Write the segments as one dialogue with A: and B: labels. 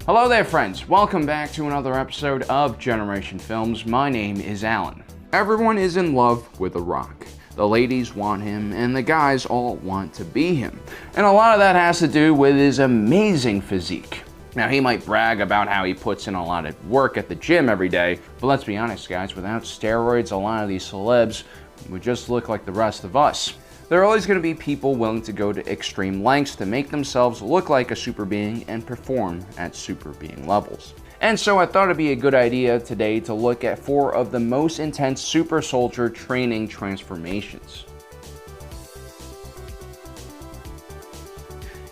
A: Hello there friends, welcome back to another episode of Generation Films. My name is Alan. Everyone is in love with The Rock. The ladies want him and the guys all want to be him. And a lot of that has to do with his amazing physique. Now he might brag about how he puts in a lot of work at the gym every day, but let's be honest guys, without steroids, a lot of these celebs would just look like the rest of us. There are always going to be people willing to go to extreme lengths to make themselves look like a super being and perform at super being levels. And so I thought it'd be a good idea today to look at 4 of the most intense super soldier training transformations.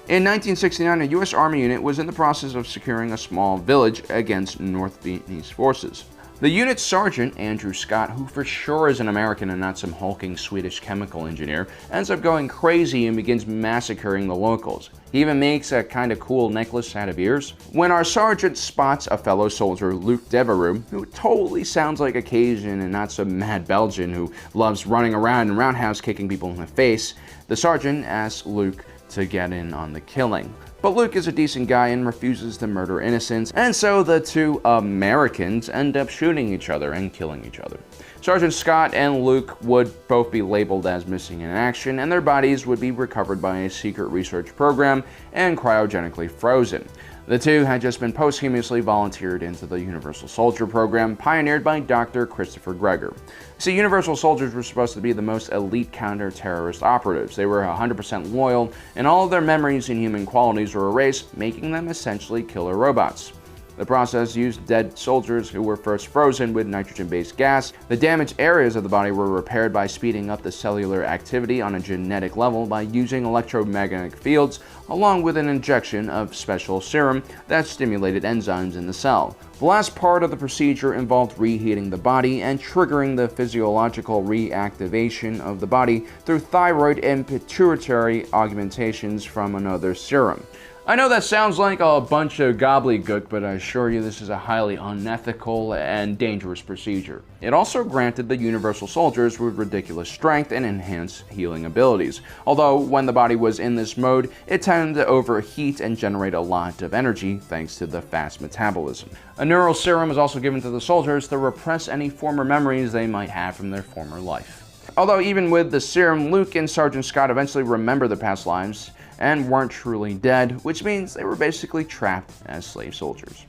A: In 1969, a U.S. Army unit was in the process of securing a small village against North Vietnamese forces. The unit's sergeant, Andrew Scott, who for sure is an American and not some hulking Swedish chemical engineer, ends up going crazy and begins massacring the locals. He even makes a kind of cool necklace out of ears. When our sergeant spots a fellow soldier, Luke Devereaux, who totally sounds like a Cajun and not some mad Belgian who loves running around and roundhouse kicking people in the face, the sergeant asks Luke to get in on the killing. But Luke is a decent guy and refuses to murder innocents, and so the two Americans end up shooting each other and killing each other. Sergeant Scott and Luke would both be labeled as missing in action, and their bodies would be recovered by a secret research program and cryogenically frozen. The two had just been posthumously volunteered into the Universal Soldier program, pioneered by Dr. Christopher Greger. See, Universal Soldiers were supposed to be the most elite counter-terrorist operatives. They were 100% loyal, and all of their memories and human qualities were erased, making them essentially killer robots. The process used dead soldiers who were first frozen with nitrogen-based gas. The damaged areas of the body were repaired by speeding up the cellular activity on a genetic level by using electromagnetic fields, along with an injection of special serum that stimulated enzymes in the cell. The last part of the procedure involved reheating the body and triggering the physiological reactivation of the body through thyroid and pituitary augmentations from another serum. I know that sounds like a bunch of gobbledygook, but I assure you this is a highly unethical and dangerous procedure. It also granted the Universal Soldiers with ridiculous strength and enhanced healing abilities, although when the body was in this mode, it tended to overheat and generate a lot of energy thanks to the fast metabolism. A neural serum was also given to the soldiers to repress any former memories they might have from their former life. Although even with the serum, Luke and Sergeant Scott eventually remember their past lives and weren't truly dead, which means they were basically trapped as slave soldiers.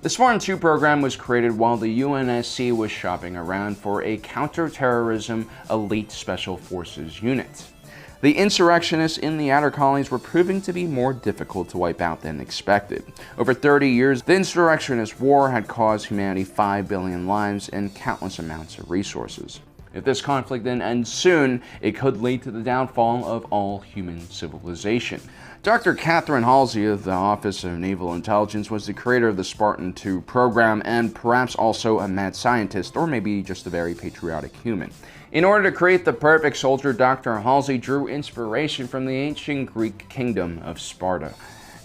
A: The Spartan 2 program was created while the UNSC was shopping around for a counter-terrorism elite special forces unit. The insurrectionists in the outer colonies were proving to be more difficult to wipe out than expected. Over 30 years, the insurrectionist war had caused humanity 5 billion lives and countless amounts of resources. If this conflict didn't end soon, it could lead to the downfall of all human civilization. Dr. Catherine Halsey of the Office of Naval Intelligence was the creator of the Spartan 2 program and perhaps also a mad scientist or maybe just a very patriotic human. In order to create the perfect soldier, Dr. Halsey drew inspiration from the ancient Greek kingdom of Sparta.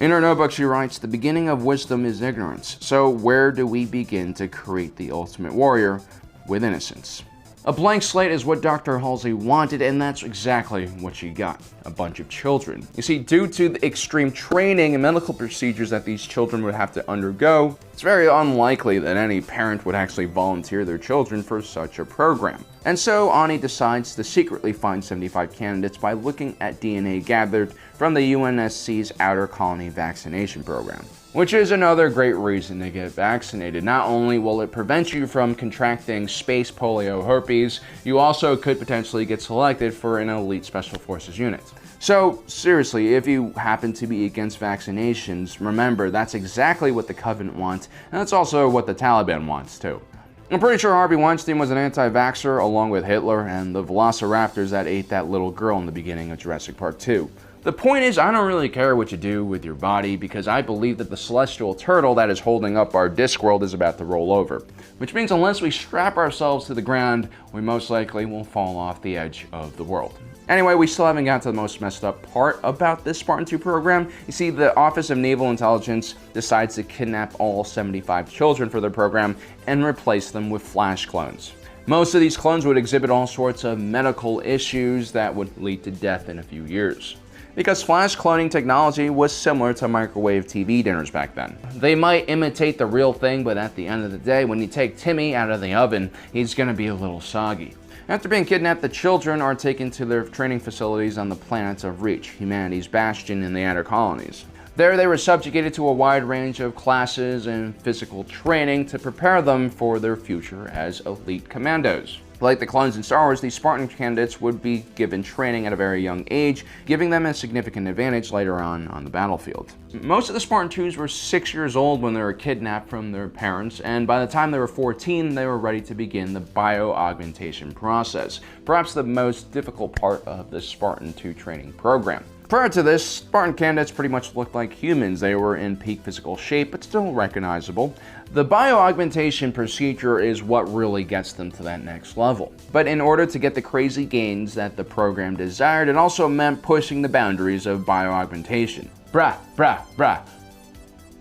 A: In her notebook, she writes, "The beginning of wisdom is ignorance. So where do we begin to create the ultimate warrior? With innocence." A blank slate is what Dr. Halsey wanted, and that's exactly what she got. A bunch of children. You see, due to the extreme training and medical procedures that these children would have to undergo, it's very unlikely that any parent would actually volunteer their children for such a program. And so Ani decides to secretly find 75 candidates by looking at DNA gathered from the UNSC's Outer Colony Vaccination Program. Which is another great reason to get vaccinated. Not only will it prevent you from contracting space polio herpes, you also could potentially get selected for an elite special forces unit. So seriously, if you happen to be against vaccinations, remember that's exactly what the Covenant wants, and that's also what the Taliban wants too. I'm pretty sure Harvey Weinstein was an anti-vaxxer along with Hitler and the velociraptors that ate that little girl in the beginning of Jurassic Park 2. The point is, I don't really care what you do with your body because I believe that the celestial turtle that is holding up our Discworld is about to roll over. Which means unless we strap ourselves to the ground, we most likely will fall off the edge of the world. Anyway, we still haven't gotten to the most messed up part about this Spartan 2 program. You see, the Office of Naval Intelligence decides to kidnap all 75 children for their program and replace them with Flash clones. Most of these clones would exhibit all sorts of medical issues that would lead to death in a few years. because flash cloning technology was similar to microwave TV dinners back then. They might imitate the real thing, but at the end of the day, when you take Timmy out of the oven, he's gonna be a little soggy. After being kidnapped, the children are taken to their training facilities on the planet of Reach, humanity's bastion in the outer colonies. There they were subjugated to a wide range of classes and physical training to prepare them for their future as elite commandos. Like the clones in Star Wars, these Spartan candidates would be given training at a very young age, giving them a significant advantage later on the battlefield. Most of the Spartan 2s were 6 years old when they were kidnapped from their parents, and by the time they were 14, they were ready to begin the bio-augmentation process, perhaps the most difficult part of the Spartan 2 training program. Prior to this, Spartan candidates pretty much looked like humans. They were in peak physical shape, but still recognizable. The bio-augmentation procedure is what really gets them to that next level. But in order to get the crazy gains that the program desired, it also meant pushing the boundaries of bio-augmentation. Brah.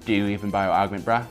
A: Do you even bio-augment, brah?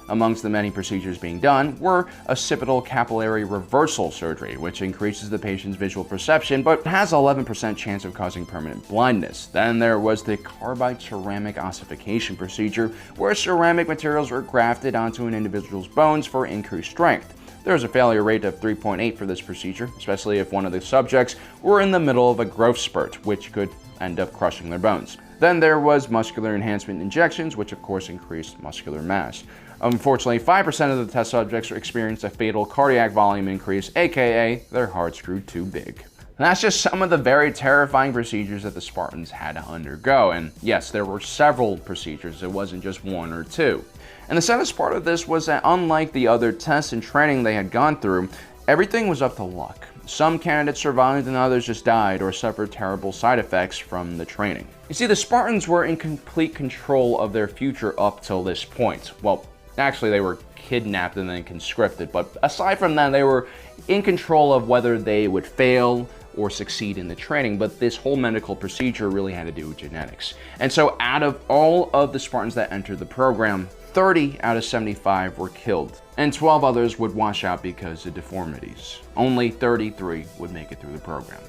A: Amongst the many procedures being done were occipital capillary reversal surgery, which increases the patient's visual perception but has 11% chance of causing permanent blindness. Then there was the carbide ceramic ossification procedure, where ceramic materials were grafted onto an individual's bones for increased strength. There was a failure rate of 3.8 for this procedure, especially if one of the subjects were in the middle of a growth spurt, which could end up crushing their bones. Then there was muscular enhancement injections, which of course increased muscular mass. Unfortunately, 5% of the test subjects experienced a fatal cardiac volume increase, aka their hearts grew too big. And that's just some of the very terrifying procedures that the Spartans had to undergo. And yes, there were several procedures, it wasn't just one or two. And the saddest part of this was that unlike the other tests and training they had gone through, everything was up to luck. Some candidates survived and others just died or suffered terrible side effects from the training. You see, the Spartans were in complete control of their future up till this point. Well, actually, they were kidnapped and then conscripted, but aside from that, they were in control of whether they would fail or succeed in the training, but this whole medical procedure really had to do with genetics. And so out of all of the Spartans that entered the program, 30 out of 75 were killed, and 12 others would wash out because of deformities. Only 33 would make it through the program.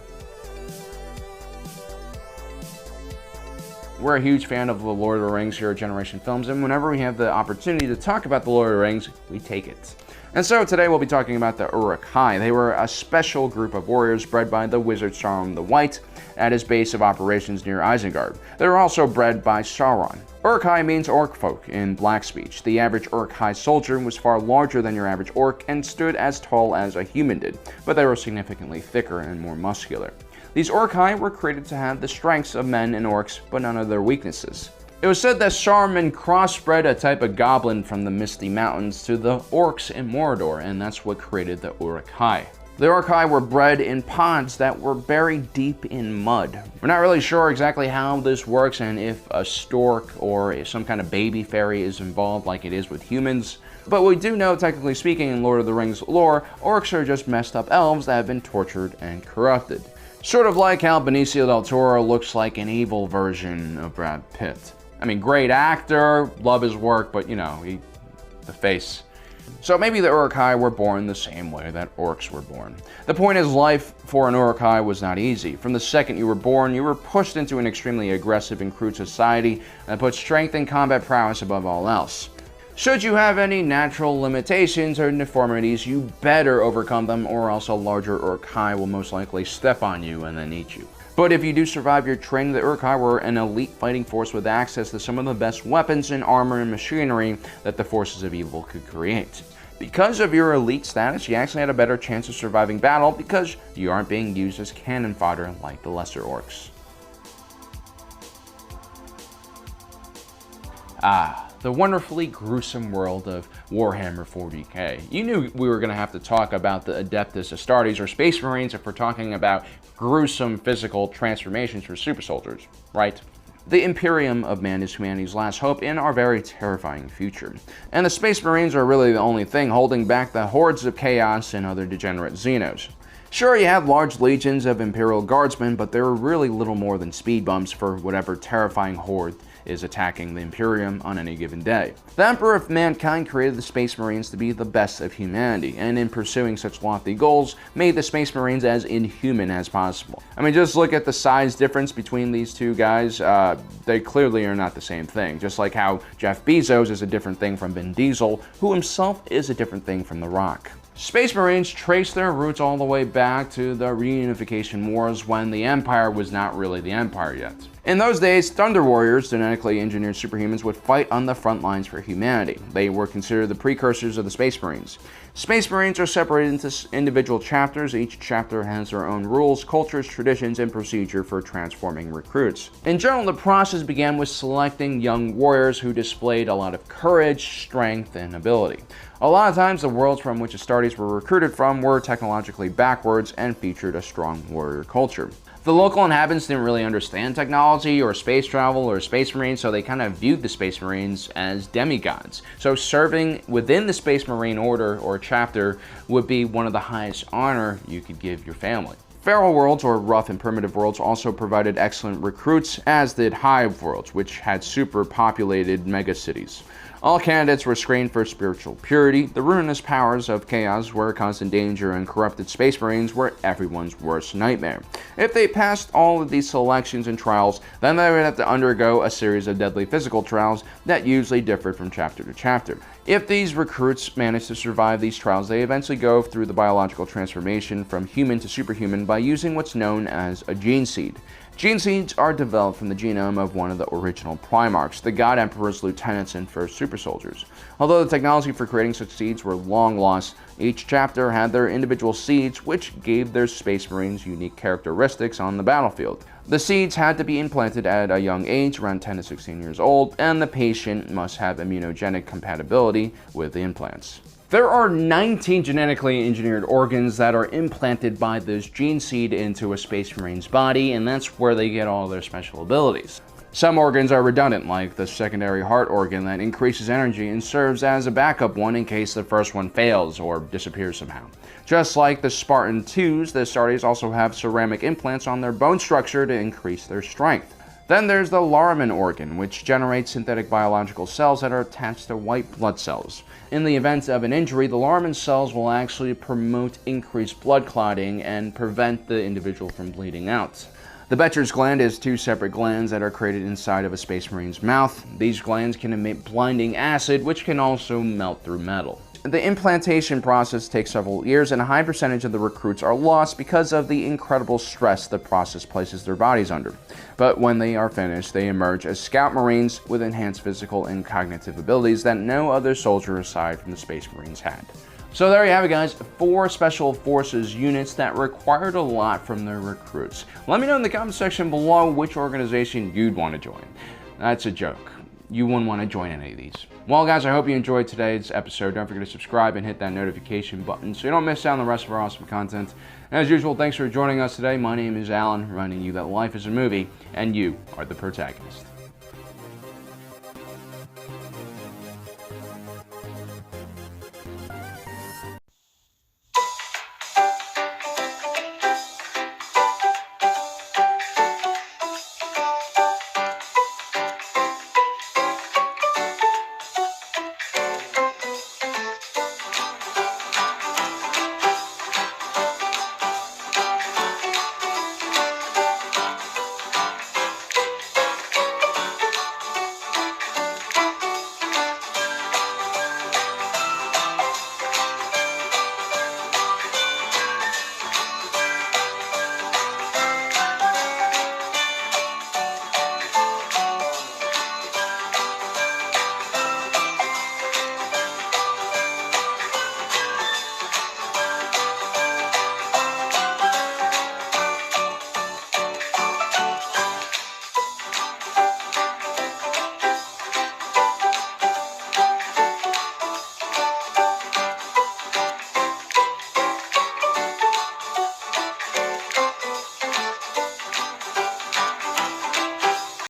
A: We're a huge fan of the Lord of the Rings here at Generation Films, and whenever we have the opportunity to talk about the Lord of the Rings, we take it. And so today we'll be talking about the Uruk-hai. They were a special group of warriors bred by the wizard Sauron the White at his base of operations near Isengard. They were also bred by Sauron. Uruk-hai means orc folk in Black speech. The average Uruk-hai soldier was far larger than your average orc and stood as tall as a human did, but they were significantly thicker and more muscular. These Uruk-hai were created to have the strengths of men and orcs, but none of their weaknesses. It was said that Saruman crossbred a type of goblin from the Misty Mountains to the orcs in Mordor, and that's what created the Uruk-hai. The Uruk-hai were bred in pods that were buried deep in mud. We're not really sure exactly how this works and if a stork or some kind of baby fairy is involved like it is with humans, but we do know, technically speaking, in Lord of the Rings lore, orcs are just messed up elves that have been tortured and corrupted. Sort of like how Benicio del Toro looks like an evil version of Brad Pitt. I mean, great actor, love his work, but you know, the face. So maybe the Uruk-hai were born the same way that orcs were born. The point is, life for an Uruk-hai was not easy. From the second you were born, you were pushed into an extremely aggressive and crude society that put strength and combat prowess above all else. Should you have any natural limitations or deformities, you better overcome them, or else a larger Uruk-hai will most likely step on you and then eat you. But if you do survive your training, the Uruk-hai were an elite fighting force with access to some of the best weapons and armor and machinery that the forces of evil could create. Because of your elite status, you actually had a better chance of surviving battle because you aren't being used as cannon fodder like the lesser orcs. The wonderfully gruesome world of Warhammer 40k. You knew we were going to have to talk about the Adeptus Astartes or Space Marines if we're talking about gruesome physical transformations for super soldiers, right? The Imperium of man is humanity's last hope in our very terrifying future. And the Space Marines are really the only thing holding back the hordes of chaos and other degenerate Xenos. Sure, you have large legions of Imperial Guardsmen, but they're really little more than speed bumps for whatever terrifying horde is attacking the Imperium on any given day. The Emperor of Mankind created the Space Marines to be the best of humanity, and in pursuing such lofty goals, made the Space Marines as inhuman as possible. I mean, just look at the size difference between these two guys. They clearly are not the same thing, just like how Jeff Bezos is a different thing from Vin Diesel, who himself is a different thing from The Rock. Space Marines trace their roots all the way back to the reunification wars when the Empire was not really the Empire yet. In those days, Thunder Warriors, genetically engineered superhumans, would fight on the front lines for humanity. They were considered the precursors of the Space Marines. Space Marines are separated into individual chapters. Each chapter has their own rules, cultures, traditions, and procedure for transforming recruits. In general, the process began with selecting young warriors who displayed a lot of courage, strength, and ability. A lot of times, the worlds from which Astartes were recruited from were technologically backwards and featured a strong warrior culture. The local inhabitants didn't really understand technology or space travel or Space Marines, so they kind of viewed the Space Marines as demigods. So serving within the Space Marine Order or chapter would be one of the highest honor you could give your family. Feral worlds, or rough and primitive worlds, also provided excellent recruits, as did hive worlds, which had super populated megacities. All candidates were screened for spiritual purity. The ruinous powers of chaos were constant danger, and corrupted Space Marines were everyone's worst nightmare. If they passed all of these selections and trials, then they would have to undergo a series of deadly physical trials that usually differed from chapter to chapter. If these recruits manage to survive these trials, they eventually go through the biological transformation from human to superhuman by using what's known as a gene seed. Gene seeds are developed from the genome of one of the original Primarchs, the God Emperor's lieutenants and first super soldiers. Although the technology for creating such seeds were long lost, each chapter had their individual seeds, which gave their Space Marines unique characteristics on the battlefield. The seeds had to be implanted at a young age, around 10 to 16 years old, and the patient must have immunogenic compatibility with the implants. There are 19 genetically engineered organs that are implanted by this gene seed into a Space Marine's body, and that's where they get all their special abilities. Some organs are redundant, like the secondary heart organ that increases energy and serves as a backup one in case the first one fails or disappears somehow. Just like the Spartan 2s, the Astartes also have ceramic implants on their bone structure to increase their strength. Then there's the Laraman organ, which generates synthetic biological cells that are attached to white blood cells. In the event of an injury, the Laraman cells will actually promote increased blood clotting and prevent the individual from bleeding out. The Betcher's gland is two separate glands that are created inside of a Space Marine's mouth. These glands can emit blinding acid, which can also melt through metal. The implantation process takes several years, and a high percentage of the recruits are lost because of the incredible stress the process places their bodies under. But when they are finished, they emerge as Scout Marines with enhanced physical and cognitive abilities that no other soldier aside from the Space Marines had. So there you have it, guys, 4 Special Forces units that required a lot from their recruits. Let me know in the comment section below which organization you'd want to join. That's a joke. You wouldn't want to join any of these. Well, guys, I hope you enjoyed today's episode. Don't forget to subscribe and hit that notification button so you don't miss out on the rest of our awesome content. And as usual, thanks for joining us today. My name is Alan, reminding you that life is a movie, and you are the protagonist.